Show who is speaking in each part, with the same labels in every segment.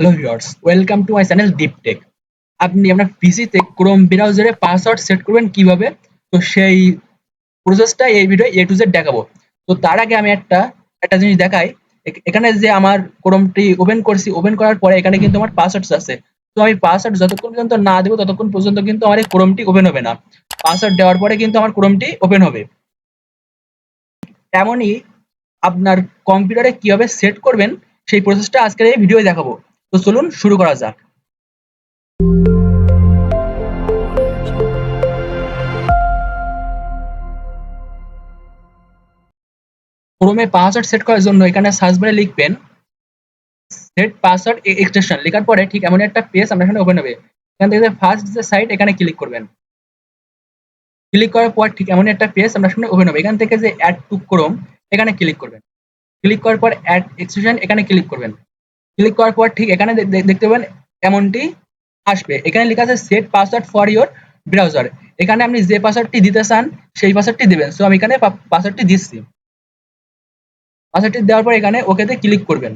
Speaker 1: Hello viewers, welcome to my channel deep tech. আপনি আপনার পিসিতে ক্রোম ব্রাউজারে পাসওয়ার্ড সেট করবেন কিভাবে, তো সেই প্রসেসটা এই ভিডিও এ টু জেড দেখাবো। তো তার আগে আমি একটা একটা জিনিস দেখাই। এখানে যে আমার ক্রোমটি ওপেন করছি, ওপেন করার পরে এখানে কিন্তু আমার পাসওয়ার্ড আছে। তো আমি পাসওয়ার্ড যতক্ষণ পর্যন্ত না দেবো ততক্ষণ পর্যন্ত কিন্তু আমার এই ক্রোমটি ওপেন হবে না। পাসওয়ার্ড দেওয়ার পরে কিন্তু আমার ক্রোমটি ওপেন হবে। তেমনই আপনার কম্পিউটারে কিভাবে সেট করবেন সেই প্রসেসটা আজকের এই ভিডিওয়ে দেখাবো। তো চলুন শুরু করা যাক। ক্রোমে পাসওয়ার্ড সেট করার জন্য এখানে সার্চ বারে লিখবেন সেট পাসওয়ার্ড এক্সটেনশন। লেখার পরে ঠিক এমন একটা পেজ আপনার এখানে ওপেন হবে। এখান থেকে ফার্স্ট যে সাইট এখানে ক্লিক করবেন। ক্লিক করার পর ঠিক এমন একটা পেজ আপনার সামনে ওপেন হবে। এখান থেকে যে অ্যাড টু ক্রোম এখানে ক্লিক করবেন। ক্লিক করার পর অ্যাড এক্সটেনশন এখানে ক্লিক করবেন। ক্লিক করার পর ঠিক এখানে দেখতে পাবেন এমনটি আসবে। এখানে লেখা আছে set password for your browser. এখানে আপনি যে পাসওয়ার্ডটি দিতে চান সেই পাসওয়ার্ডটি দিবেন। সো আমি এখানে পাসওয়ার্ডটি দিচ্ছি। পাসওয়ার্ডটি দেওয়ার পর এখানে ওকেতে ক্লিক করবেন।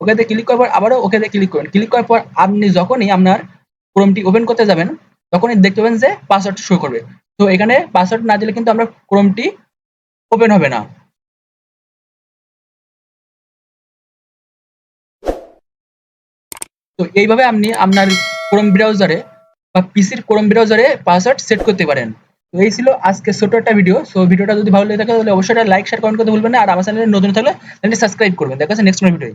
Speaker 1: ওকেতে ক্লিক করার পর আবারও ওকেতে ক্লিক করবেন। ক্লিক করার পর আপনি যখনই আপনার ক্রোমটি ওপেন করতে যাবেন তখনই দেখতে পাবেন যে পাসওয়ার্ড শো করবে। তো এখানে পাসওয়ার্ড না দিলে কিন্তু আমরা ক্রোমটি ওপেন হবে না। তো এইভাবে আপনি আপনার ক্রোম ব্রাউজারে বা পিসির ক্রোম ব্রাউজারে পাসওয়ার্ড সেট করতে পারেন। তো এই ছিল আজকে ছোট একটা ভিডিও। সো ভিডিওটা যদি ভালো লেগে থাকে তাহলে অবশ্যই লাইক শেয়ার কমেন্ট করতে ভুলবেন না। আর আমার চ্যানেলে নতুন থাকলে চ্যানেলটি সাবস্ক্রাইব করবেন। দেখা হচ্ছে নেক্সট ভিডিও।